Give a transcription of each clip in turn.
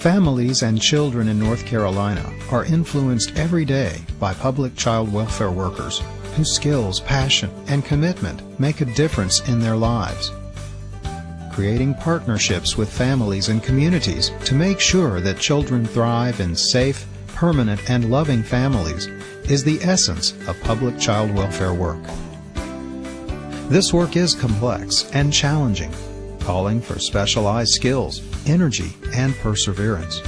Families and children in North Carolina are influenced every day by public child welfare workers whose skills, passion, and commitment make a difference in their lives. Creating partnerships with families and communities to make sure that children thrive in safe, permanent, and loving families is the essence of public child welfare work. This work is complex and challenging, calling for specialized skills, energy, and perseverance.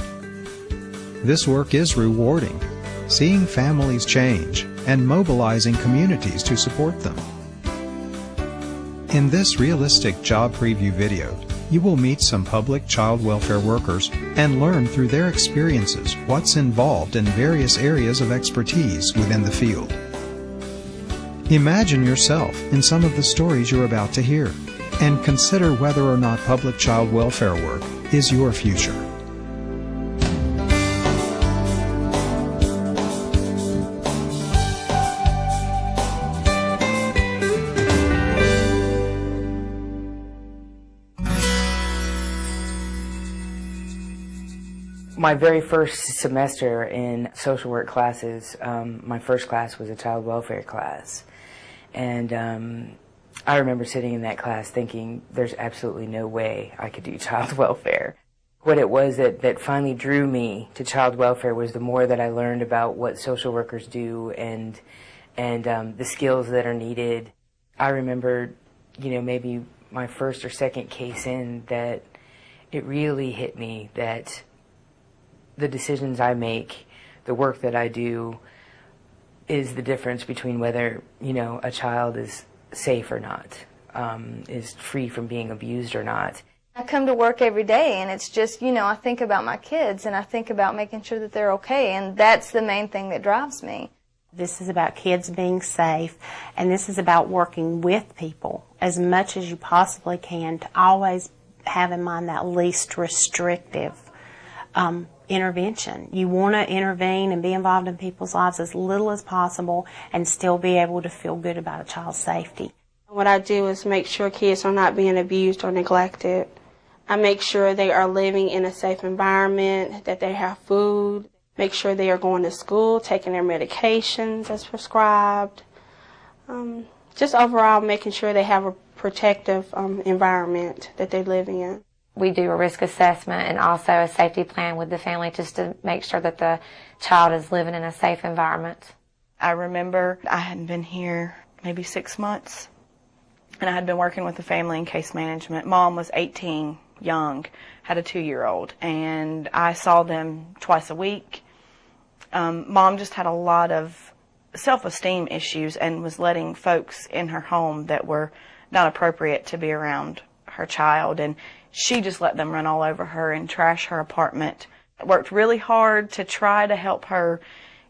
This work is rewarding, seeing families change and mobilizing communities to support them. In this realistic job preview video, you will meet some public child welfare workers and learn through their experiences what's involved in various areas of expertise within the field. Imagine yourself in some of the stories you're about to hear, and consider whether or not public child welfare work is your future. My very first semester in social work classes, my first class was a child welfare class. And I remember sitting in that class thinking, there's absolutely no way I could do child welfare. What it was that finally drew me to child welfare was the more that I learned about what social workers do and the skills that are needed. I remember, maybe my first or second case in that it really hit me that the decisions I make, the work that I do, is the difference between whether, a child is safe or not, is free from being abused or not. I come to work every day and it's just, I think about my kids and I think about making sure that they're okay, and that's the main thing that drives me. This is about kids being safe, and this is about working with people as much as you possibly can to always have in mind that least restrictive intervention. You want to intervene and be involved in people's lives as little as possible and still be able to feel good about a child's safety. What I do is make sure kids are not being abused or neglected. I make sure they are living in a safe environment, that they have food, make sure they are going to school, taking their medications as prescribed. Just overall making sure they have a protective environment that they live in. We do a risk assessment and also a safety plan with the family just to make sure that the child is living in a safe environment. I remember I hadn't been here maybe 6 months, and I had been working with the family in case management. Mom was 18, young, had a 2-year-old, and I saw them twice a week. Mom just had a lot of self-esteem issues and was letting folks in her home that were not appropriate to be around her child, and she just let them run all over her and trash her apartment. I worked really hard to try to help her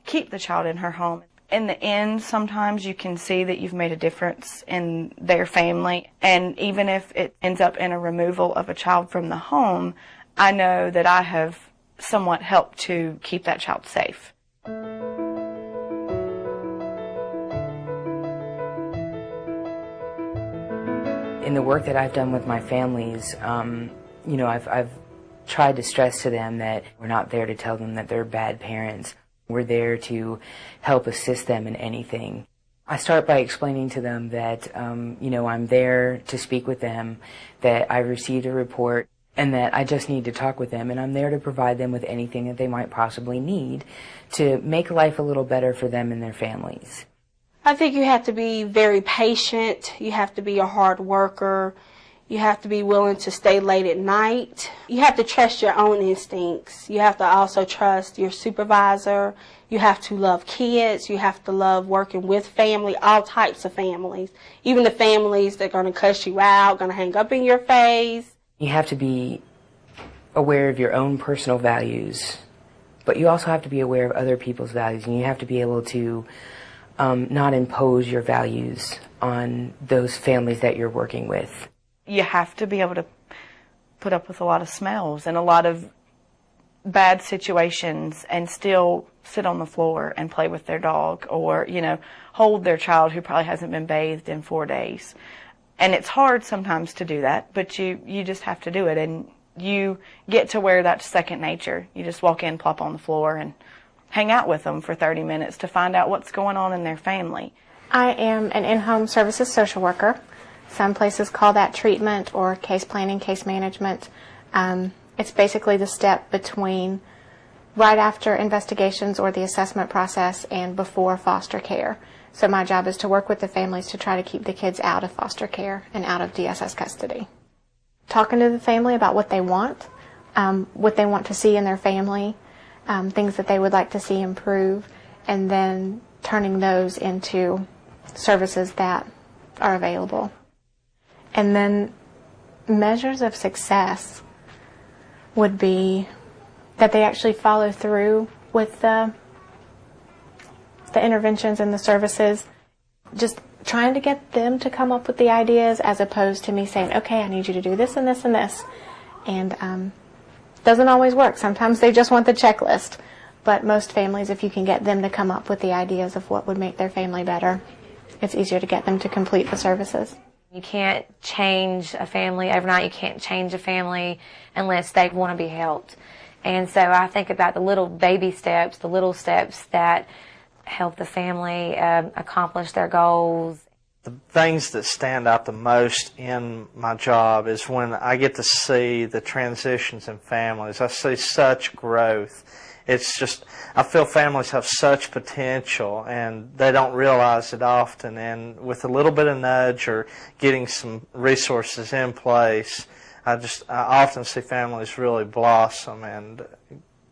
keep the child in her home. In the end, sometimes you can see that you've made a difference in their family, and even if it ends up in a removal of a child from the home, I know that I have somewhat helped to keep that child safe. In the work that I've done with my families, I've tried to stress to them that we're not there to tell them that they're bad parents. We're there to help assist them in anything. I start by explaining to them that, I'm there to speak with them, that I received a report, and that I just need to talk with them, and I'm there to provide them with anything that they might possibly need to make life a little better for them and their families. I think you have to be very patient. You have to be a hard worker. You have to be willing to stay late at night. You have to trust your own instincts. You have to also trust your supervisor. You have to love kids. You have to love working with family, all types of families. Even the families that are going to cuss you out, going to hang up in your face. You have to be aware of your own personal values, but you also have to be aware of other people's values, and you have to be able to not impose your values on those families that you're working with. You have to be able to put up with a lot of smells and a lot of bad situations and still sit on the floor and play with their dog or, hold their child who probably hasn't been bathed in 4 days. And it's hard sometimes to do that, but you just have to do it. And You get to where that's second nature. You just walk in, plop on the floor, and hang out with them for 30 minutes to find out what's going on in their family. I am an in-home services social worker. Some places call that treatment or case planning, case management. It's basically the step between right after investigations or the assessment process and before foster care. So my job is to work with the families to try to keep the kids out of foster care and out of DSS custody. Talking to the family about what they want to see in their family, things that they would like to see improve, and then turning those into services that are available. And then measures of success would be that they actually follow through with the interventions and the services, just trying to get them to come up with the ideas as opposed to me saying, okay, I need you to do this and this and this. And doesn't always work. Sometimes they just want the checklist. But most families, if you can get them to come up with the ideas of what would make their family better, it's easier to get them to complete the services. You can't change a family overnight. You can't change a family unless they want to be helped. And so I think about the little baby steps, the little steps that help the family accomplish their goals. The things that stand out the most in my job is when I get to see the transitions in families. I see such growth. It's just, I feel families have such potential and they don't realize it often. And with a little bit of nudge or getting some resources in place, I often see families really blossom and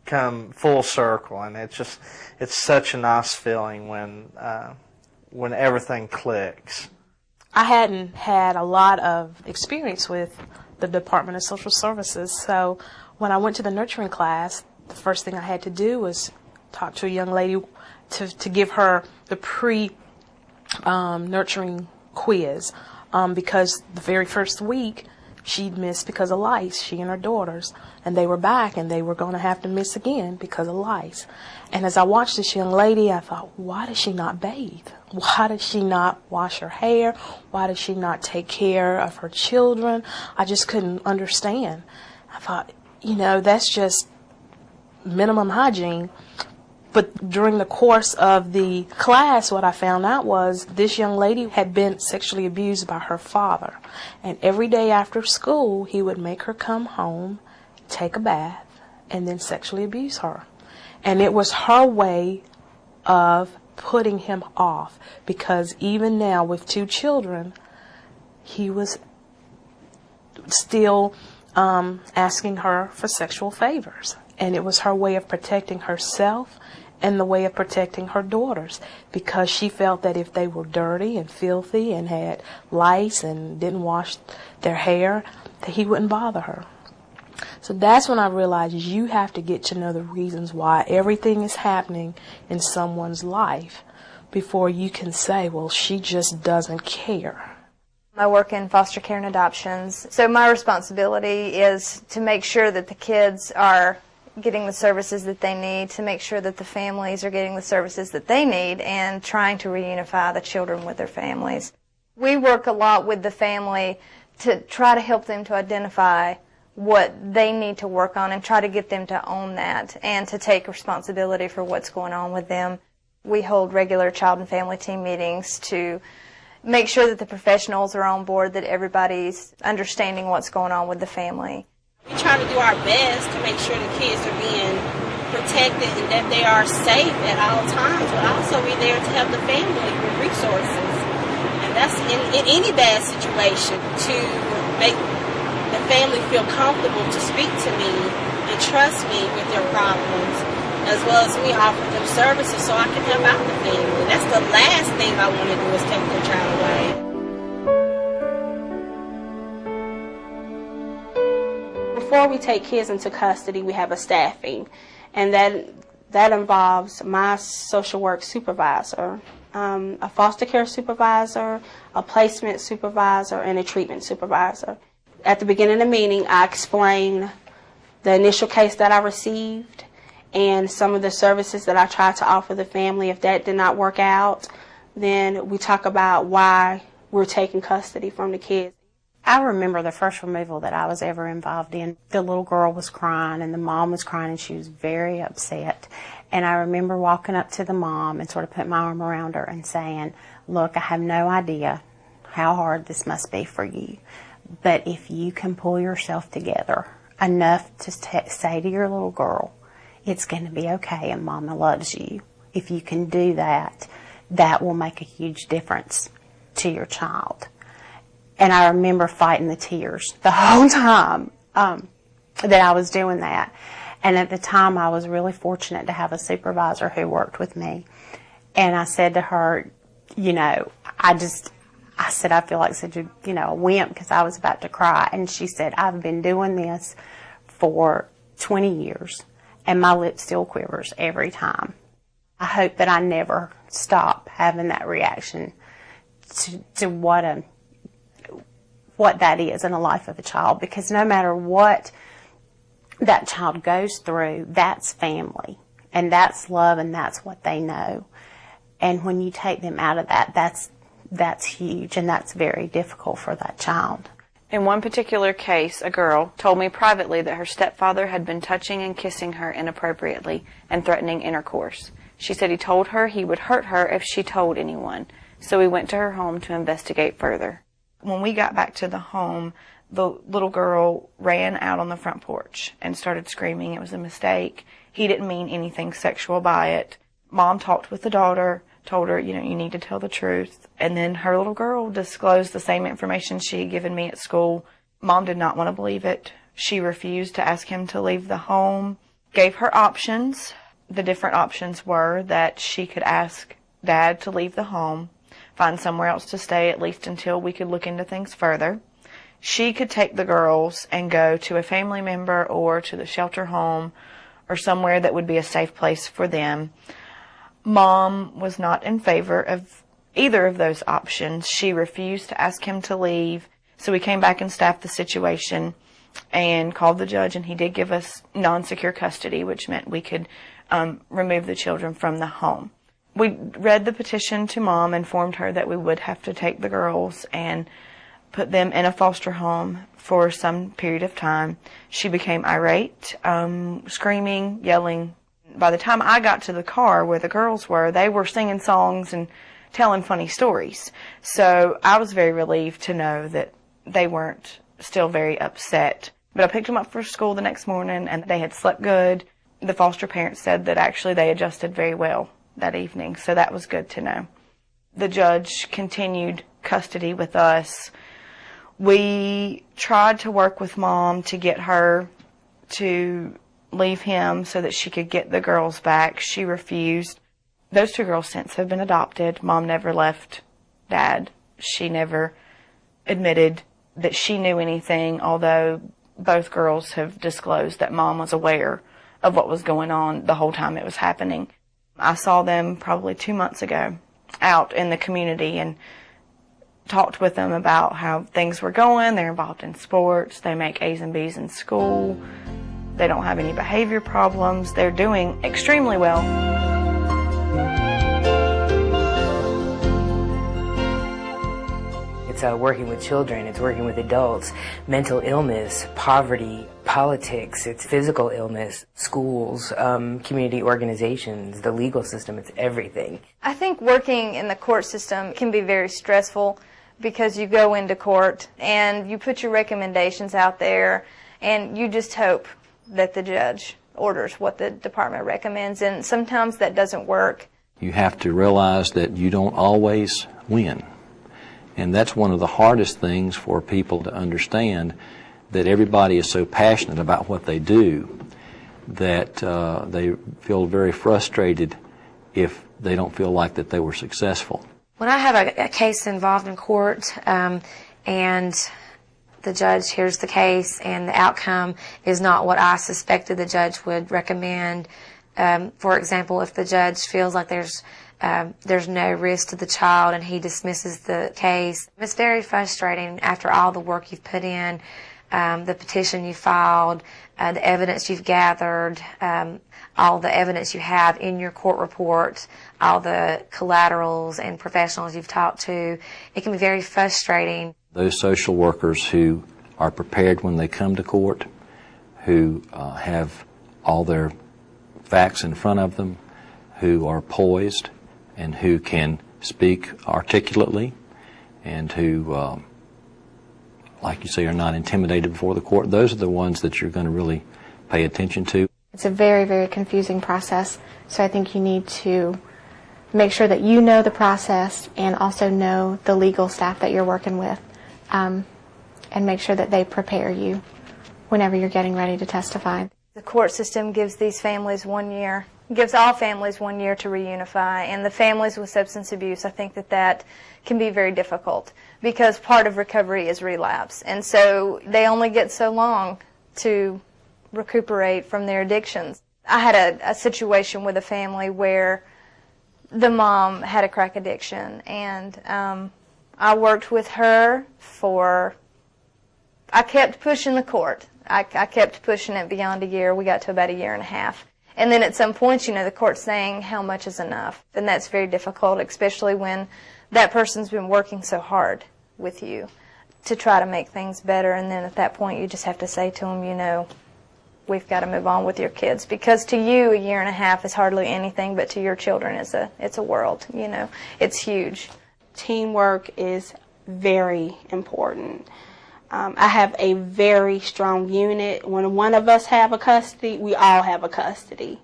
come full circle. And it's such a nice feeling when everything clicks. I hadn't had a lot of experience with the Department of Social Services, so when I went to the nurturing class, the first thing I had to do was talk to a young lady to give her the pre-nurturing quiz, because the very first week she'd missed because of lice, she and her daughters, and they were back and they were going to have to miss again because of lice. And as I watched this young lady, I thought, why does she not bathe? Why does she not wash her hair? Why does she not take care of her children? I just couldn't understand. I thought, that's just minimum hygiene. But during the course of the class, what I found out was this young lady had been sexually abused by her father. And every day after school, he would make her come home, take a bath, and then sexually abuse her. And it was her way of putting him off, because even now with 2 children, he was still asking her for sexual favors. And it was her way of protecting herself and the way of protecting her daughters, because she felt that if they were dirty and filthy and had lice and didn't wash their hair, that he wouldn't bother her. So that's when I realized you have to get to know the reasons why everything is happening in someone's life before you can say, well, she just doesn't care. I work in foster care and adoptions, so my responsibility is to make sure that the kids are getting the services that they need, to make sure that the families are getting the services that they need, and trying to reunify the children with their families. We work a lot with the family to try to help them to identify what they need to work on and try to get them to own that and to take responsibility for what's going on with them. We hold regular child and family team meetings to make sure that the professionals are on board, that everybody's understanding what's going on with the family. We try to do our best to make sure the kids are being protected and that they are safe at all times, but also be there to help the family with resources. And that's in any bad situation, to make the family feel comfortable to speak to me and trust me with their problems, as well as me offer them services so I can help out the family. That's the last thing I want to do, is take their child away. Before we take kids into custody, we have a staffing, and that involves my social work supervisor, a foster care supervisor, a placement supervisor, and a treatment supervisor. At the beginning of the meeting, I explain the initial case that I received and some of the services that I tried to offer the family. If that did not work out, then we talk about why we're taking custody from the kids. I remember the first removal that I was ever involved in. The little girl was crying and the mom was crying and she was very upset. And I remember walking up to the mom and sort of putting my arm around her and saying, look, I have no idea how hard this must be for you. But if you can pull yourself together enough to say to your little girl, it's going to be okay and Mama loves you. If you can do that, that will make a huge difference to your child. And I remember fighting the tears the whole time that I was doing that. And at the time, I was really fortunate to have a supervisor who worked with me. And I said to her, you know, I said, I feel like such a, a wimp because I was about to cry. And she said, I've been doing this for 20 years and my lip still quivers every time. I hope that I never stop having that reaction to what that is in the life of a child, because no matter what that child goes through, that's family and that's love and that's what they know. And when you take them out of that, that's huge and that's very difficult for that child. In one particular case, a girl told me privately that her stepfather had been touching and kissing her inappropriately and threatening intercourse. She said he told her he would hurt her if she told anyone, so we went to her home to investigate further. When we got back to the home, the little girl ran out on the front porch and started screaming it was a mistake. He didn't mean anything sexual by it. Mom talked with the daughter, told her, you need to tell the truth. And then her little girl disclosed the same information she had given me at school. Mom did not want to believe it. She refused to ask him to leave the home, gave her options. The different options were that she could ask Dad to leave the home, find somewhere else to stay at least until we could look into things further. She could take the girls and go to a family member or to the shelter home or somewhere that would be a safe place for them. Mom was not in favor of either of those options. She refused to ask him to leave, so we came back and staffed the situation and called the judge, and he did give us non-secure custody, which meant we could remove the children from the home. We read the petition to Mom, informed her that we would have to take the girls and put them in a foster home for some period of time. She became irate, screaming, yelling. By the time I got to the car where the girls were, they were singing songs and telling funny stories. So I was very relieved to know that they weren't still very upset. But I picked them up for school the next morning and they had slept good. The foster parents said that actually they adjusted very well that evening, so that was good to know. The judge continued custody with us. We tried to work with Mom to get her to leave him so that she could get the girls back. She refused. Those two girls since have been adopted. Mom never left Dad. She never admitted that she knew anything, although both girls have disclosed that Mom was aware of what was going on the whole time it was happening. I saw them probably 2 months ago out in the community and talked with them about how things were going. They're involved in sports. They make A's and B's in school. They don't have any behavior problems. They're doing extremely well. It's working with children, it's working with adults, mental illness, poverty, politics, it's physical illness, schools, community organizations, the legal system, it's everything. I think working in the court system can be very stressful because you go into court and you put your recommendations out there and you just hope that the judge orders what the department recommends, and sometimes that doesn't work. You have to realize that you don't always win. And that's one of the hardest things for people to understand, that everybody is so passionate about what they do that they feel very frustrated if they don't feel like that they were successful. When I have a case involved in court and the judge hears the case and the outcome is not what I suspected the judge would recommend, for example, if the judge feels like there's no risk to the child and he dismisses the case, it's very frustrating after all the work you've put in, the petition you filed, the evidence you've gathered, all the evidence you have in your court report, all the collaterals and professionals you've talked to. It can be very frustrating Those social workers who are prepared when they come to court, who have all their facts in front of them, who are poised and who can speak articulately, and who, like you say, are not intimidated before the court. Those are the ones that you're going to really pay attention to. It's a very, very confusing process, so I think you need to make sure that you know the process and also know the legal staff that you're working with, and make sure that they prepare you whenever you're getting ready to testify. The court system gives these families 1 year, gives all families 1 year to reunify, and the families with substance abuse, I think that can be very difficult because part of recovery is relapse, and so they only get so long to recuperate from their addictions. I had a situation with a family where the mom had a crack addiction, and I worked with her I kept pushing the court. I kept pushing it beyond a year. We got to about 1.5 years. And then at some point, the court's saying how much is enough. And that's very difficult, especially when that person's been working so hard with you to try to make things better. And then at that point, you just have to say to them, we've got to move on with your kids. Because to you, 1.5 years is hardly anything, but to your children, it's a world. It's huge. Teamwork is very important. I have a very strong unit. When one of us have a custody, we all have a custody.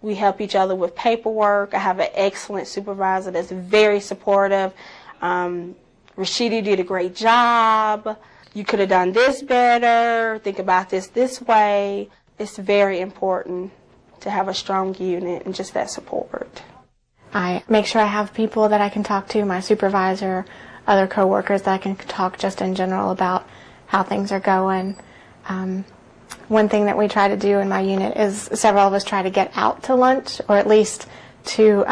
We help each other with paperwork. I have an excellent supervisor that's very supportive. Rashidi did a great job. You could have done this better. Think about this way. It's very important to have a strong unit and just that support. I make sure I have people that I can talk to, my supervisor, other coworkers that I can talk just in general about how things are going. One thing that we try to do in my unit is several of us try to get out to lunch, or at least to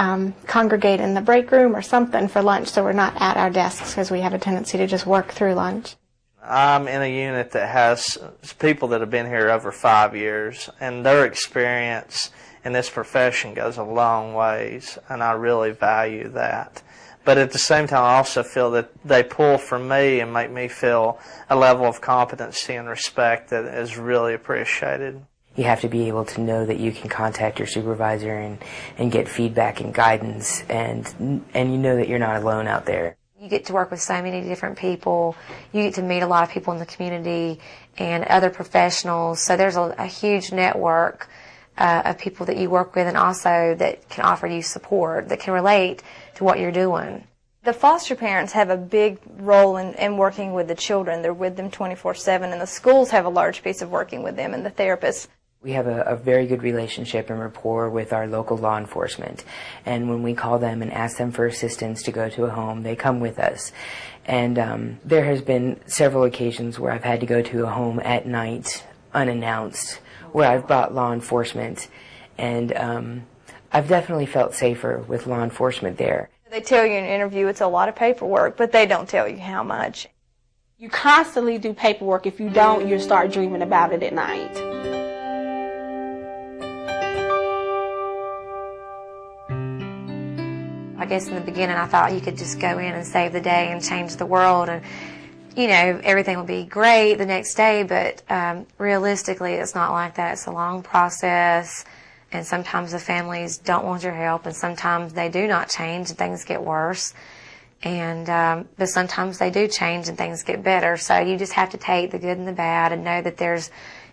congregate in the break room or something for lunch, so we're not at our desks, because we have a tendency to just work through lunch. I'm in a unit that has people that have been here over 5 years, and their experience in this profession goes a long ways, and I really value that. But at the same time, I also feel that they pull from me and make me feel a level of competency and respect that is really appreciated. You have to be able to know that you can contact your supervisor and get feedback and guidance, and you know that you're not alone out there. You get to work with so many different people. You get to meet a lot of people in the community and other professionals. So there's a huge network of people that you work with, and also that can offer you support, that can relate to what you're doing. The foster parents have a big role in working with the children. They're with them 24/7, and the schools have a large piece of working with them, and the therapists. We have a very good relationship and rapport with our local law enforcement. And when we call them and ask them for assistance to go to a home, they come with us. And there has been several occasions where I've had to go to a home at night, unannounced, where I've brought law enforcement. And I've definitely felt safer with law enforcement there. They tell you in an interview it's a lot of paperwork, but they don't tell you how much. You constantly do paperwork. If you don't, you start dreaming about it at night. I guess in the beginning I thought you could just go in and save the day and change the world, and everything would be great the next day, but realistically it's not like that. It's a long process, and sometimes the families don't want your help, and sometimes they do not change and things get worse, and but sometimes they do change and things get better. So you just have to take the good and the bad and know that there's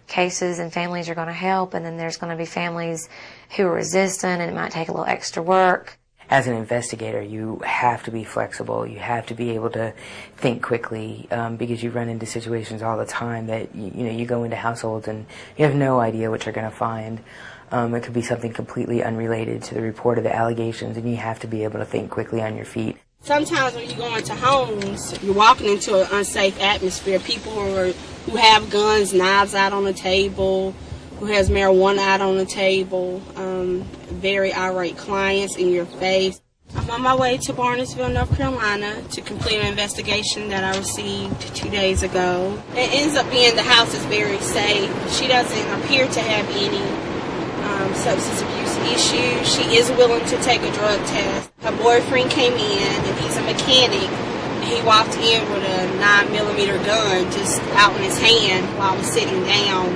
cases and families you're going to help, and then there's going to be families who are resistant, and it might take a little extra work. As an investigator, you have to be flexible. You have to be able to think quickly, because you run into situations all the time that you go into households and you have no idea what you're going to find. It could be something completely unrelated to the report of the allegations, and you have to be able to think quickly on your feet. Sometimes when you go into homes, you're walking into an unsafe atmosphere. People who have guns, knives out on the table, who has marijuana out on the table, very irate clients in your face. I'm on my way to Barnesville, North Carolina to complete an investigation that I received 2 days ago. It ends up being the house is very safe. She doesn't appear to have any substance abuse issues. She is willing to take a drug test. Her boyfriend came in, and he's a mechanic, and He walked in with a 9mm gun just out in his hand while I was sitting down.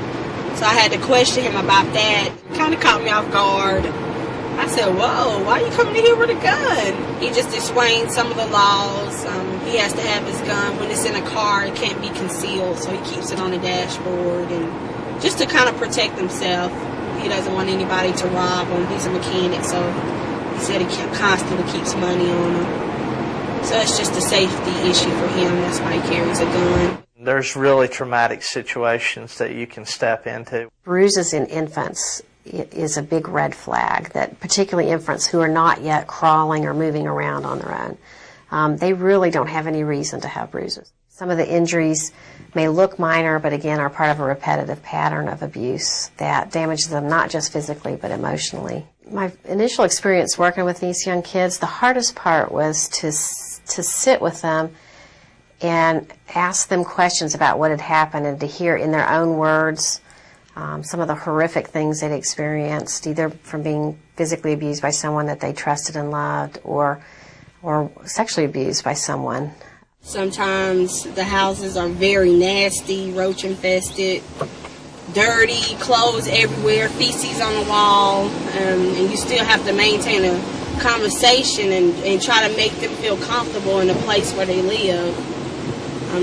So I had to question him about that. Kind of caught me off guard. I said, whoa, why are you coming in here with a gun? He just explained some of the laws. He has to have his gun. When it's in a car, it can't be concealed, so he keeps it on the dashboard. And just to kind of protect himself. He doesn't want anybody to rob him. He's a mechanic, so he said he constantly keeps money on him. So it's just a safety issue for him. That's why he carries a gun. There's really traumatic situations that you can step into. Bruises in infants is a big red flag, that particularly infants who are not yet crawling or moving around on their own. They really don't have any reason to have bruises. Some of the injuries may look minor, but again are part of a repetitive pattern of abuse that damages them not just physically but emotionally. My initial experience working with these young kids, the hardest part was to sit with them and ask them questions about what had happened and to hear in their own words some of the horrific things they'd experienced, either from being physically abused by someone that they trusted and loved or sexually abused by someone. Sometimes the houses are very nasty, roach infested, dirty, clothes everywhere, feces on the wall, and you still have to maintain a conversation and try to make them feel comfortable in the place where they live.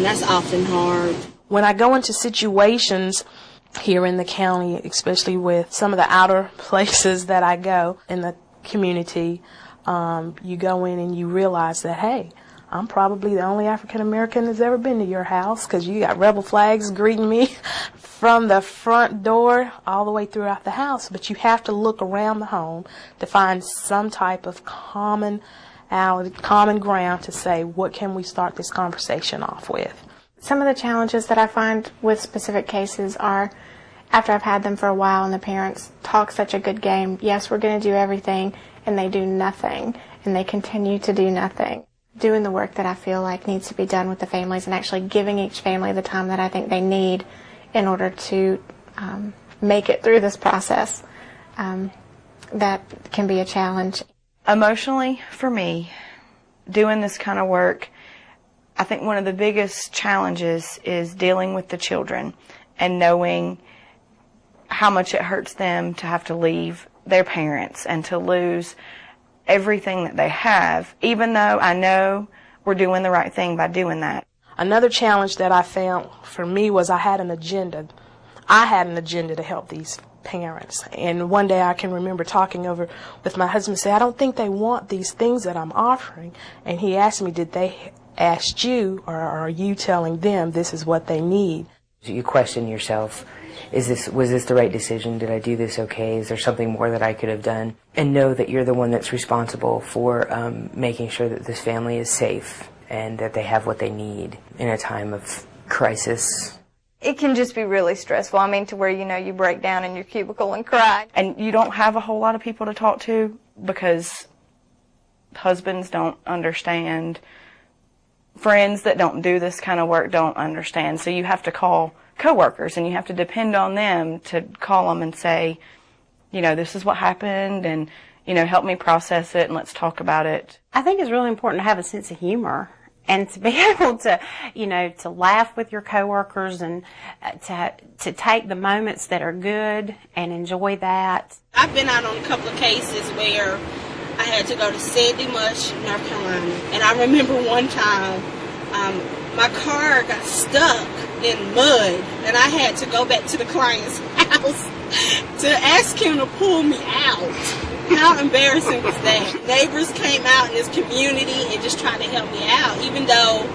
That's often hard. When I go into situations here in the county, especially with some of the outer places that I go in the community, you go in and you realize that, hey, I'm probably the only African American that's ever been to your house, because you got rebel flags greeting me from the front door all the way throughout the house. But you have to look around the home to find some type of common ground to say, what can we start this conversation off with? Some of the challenges that I find with specific cases are, after I've had them for a while and the parents talk such a good game, yes, we're going to do everything, and they do nothing, and they continue to do nothing. Doing the work that I feel like needs to be done with the families and actually giving each family the time that I think they need in order to make it through this process, that can be a challenge. Emotionally, for me, doing this kind of work, I think one of the biggest challenges is dealing with the children and knowing how much it hurts them to have to leave their parents and to lose everything that they have, even though I know we're doing the right thing by doing that. Another challenge that I found for me was I had an agenda. I had an agenda to help these parents. And one day I can remember talking over with my husband and say, I don't think they want these things that I'm offering. And he asked me, did they ask you, or are you telling them this is what they need? You question yourself. Was this the right decision? Did I do this okay? Is there something more that I could have done? And know that you're the one that's responsible for making sure that this family is safe and that they have what they need in a time of crisis. It can just be really stressful. I mean, to where, you break down in your cubicle and cry. And you don't have a whole lot of people to talk to because husbands don't understand. Friends that don't do this kind of work don't understand. So you have to call coworkers, and you have to depend on them to call them and say, this is what happened, and, help me process it, and let's talk about it. I think it's really important to have a sense of humor and to be able to, to laugh with your coworkers and to take the moments that are good and enjoy that. I've been out on a couple of cases where I had to go to Sandy Mush, North Carolina, and I remember one time my car got stuck in mud, and I had to go back to the client's house to ask him to pull me out. How embarrassing was that? Neighbors came out in this community and just tried to help me out, even though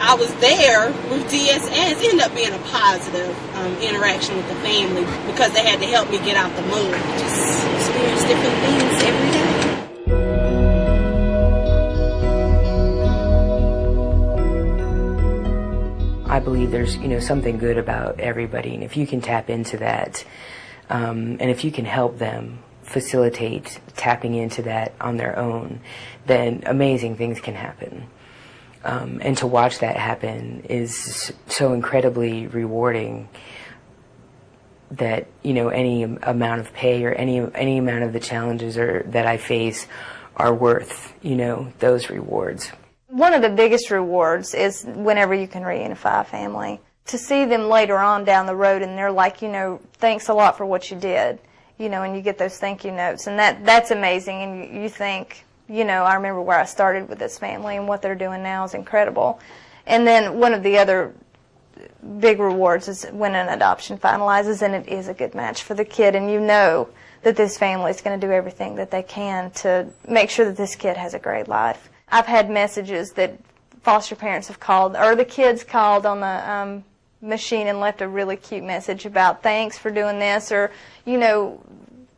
I was there with DSS. It ended up being a positive interaction with the family because they had to help me get out the mud. Just experience different things every day. I believe there's, something good about everybody, and if you can tap into that, and if you can help them facilitate tapping into that on their own, then amazing things can happen. And to watch that happen is so incredibly rewarding that, any amount of pay or any amount of the challenges that I face are worth, those rewards. One of the biggest rewards is whenever you can reunify a family. To see them later on down the road and they're like, thanks a lot for what you did, and you get those thank you notes. And that's amazing. And you think, I remember where I started with this family and what they're doing now is incredible. And then one of the other big rewards is when an adoption finalizes and it is a good match for the kid, and that this family is going to do everything that they can to make sure that this kid has a great life. I've had messages that foster parents have called, or the kids called on the machine and left a really cute message about thanks for doing this, or,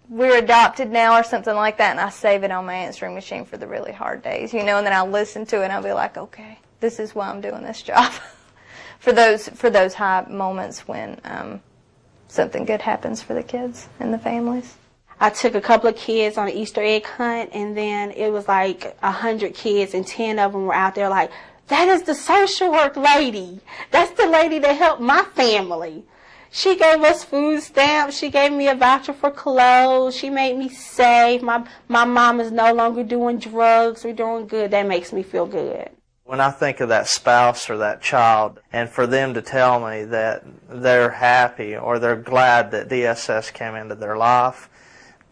we're adopted now, or something like that, and I save it on my answering machine for the really hard days, and then I'll listen to it and I'll be like, okay, this is why I'm doing this job. for those high moments when something good happens for the kids and the families. I took a couple of kids on an Easter egg hunt, and then it was like 100 kids, and 10 of them were out there like, that is the social work lady. That's the lady that helped my family. She gave us food stamps. She gave me a voucher for clothes. She made me safe. My mom is no longer doing drugs. We're doing good. That makes me feel good. When I think of that spouse or that child, and for them to tell me that they're happy or they're glad that DSS came into their life,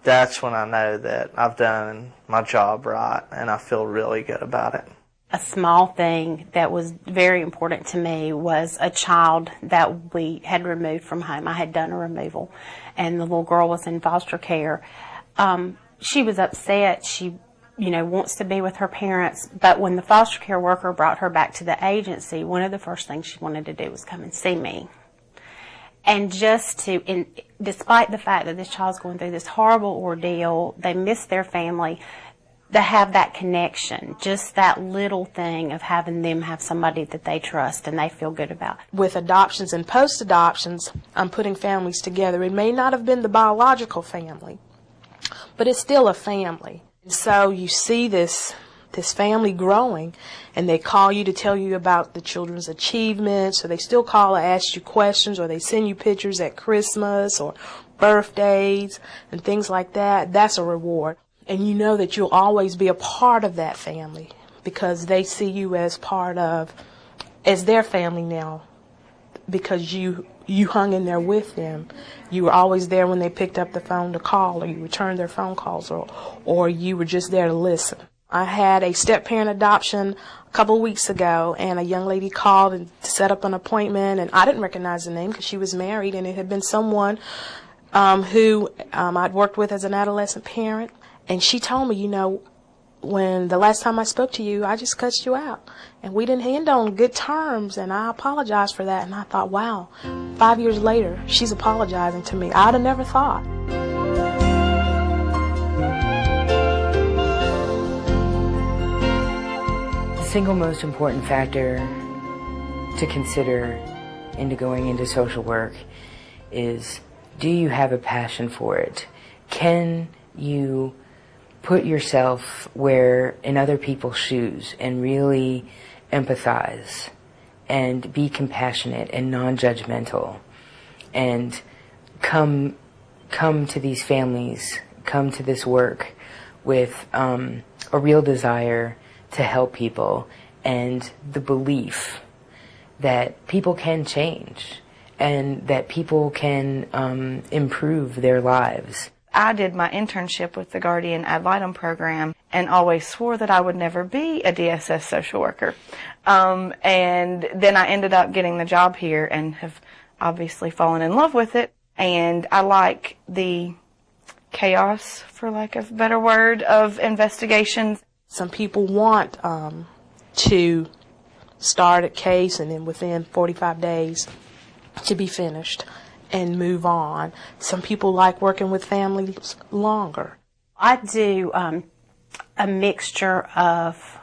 that's when I know that I've done my job right, and I feel really good about it. A small thing that was very important to me was a child that we had removed from home. I had done a removal, and the little girl was in foster care. She was upset. She, wants to be with her parents, but when the foster care worker brought her back to the agency, one of the first things she wanted to do was come and see me. And despite the fact that this child's going through this horrible ordeal, they miss their family, to have that connection, just that little thing of having them have somebody that they trust and they feel good about. With adoptions and post-adoptions, I'm putting families together. It may not have been the biological family, but it's still a family. So you see this family growing, and they call you to tell you about the children's achievements, or they still call and ask you questions, or they send you pictures at Christmas or birthdays and things like that. That's a reward. And you know that you'll always be a part of that family because they see you as their family now, because you hung in there with them. You were always there when they picked up the phone to call, or you returned their phone calls, or you were just there to listen. I had a step-parent adoption a couple of weeks ago, and a young lady called and set up an appointment, and I didn't recognize the name because she was married, and it had been someone who I'd worked with as an adolescent parent. And she told me, when the last time I spoke to you, I just cussed you out. And we didn't end on good terms, and I apologized for that. And I thought, wow, 5 years later, she's apologizing to me. I'd have never thought. The single most important factor to consider into going into social work is, do you have a passion for it? Can you put yourself in other people's shoes and really empathize and be compassionate and non-judgmental, and come to these families, come to this work with a real desire to help people and the belief that people can change and that people can improve their lives. I did my internship with the Guardian Ad Litem program and always swore that I would never be a DSS social worker. And then I ended up getting the job here and have obviously fallen in love with it. And I like the chaos, for lack of a better word, of investigations. Some people want to start a case and then within 45 days to be finished and move on. Some people like working with families longer. I do a mixture of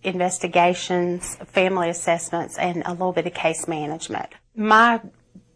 investigations, family assessments, and a little bit of case management. My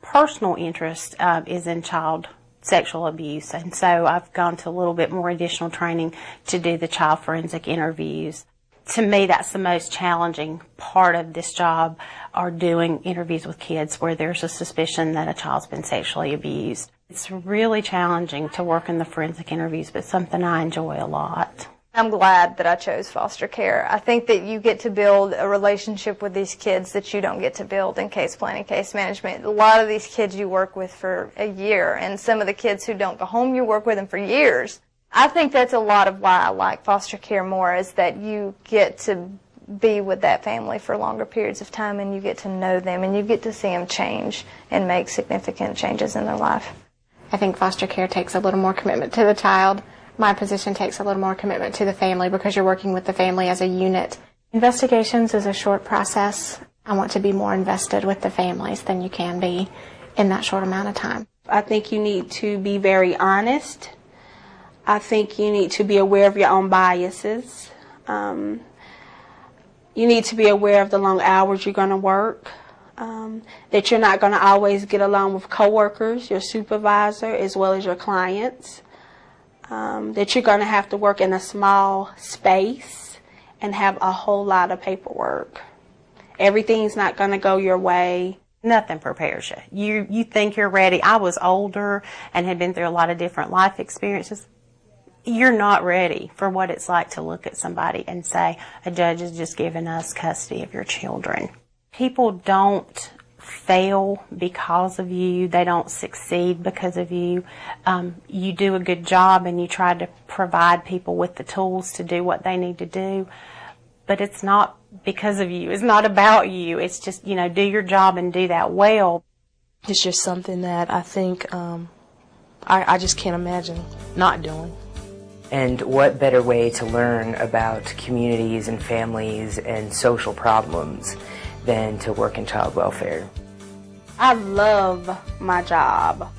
personal interest is in child sexual abuse, and so I've gone to a little bit more additional training to do the child forensic interviews. To me, that's the most challenging part of this job, are doing interviews with kids where there's a suspicion that a child's been sexually abused. It's really challenging to work in the forensic interviews, but something I enjoy a lot. I'm glad that I chose foster care. I think that you get to build a relationship with these kids that you don't get to build in case planning, case management. A lot of these kids you work with for a year, and some of the kids who don't go home, you work with them for years. I think that's a lot of why I like foster care more, is that you get to be with that family for longer periods of time, and you get to know them, and you get to see them change and make significant changes in their life. I think foster care takes a little more commitment to the child. My position takes a little more commitment to the family because you're working with the family as a unit. Investigations is a short process. I want to be more invested with the families than you can be in that short amount of time. I think you need to be very honest. I think you need to be aware of your own biases. You need to be aware of the long hours you're going to work, that you're not going to always get along with coworkers, your supervisor, as well as your clients. That you're going to have to work in a small space and have a whole lot of paperwork. Everything's not going to go your way. Nothing prepares you. You think you're ready. I was older and had been through a lot of different life experiences. You're not ready for what it's like to look at somebody and say, a judge has just given us custody of your children. People don't fail because of you. They don't succeed because of you. You do a good job and you try to provide people with the tools to do what they need to do. But it's not because of you. It's not about you. It's just, do your job and do that well. It's just something that I think I just can't imagine not doing. And what better way to learn about communities and families and social problems than to work in child welfare? I love my job.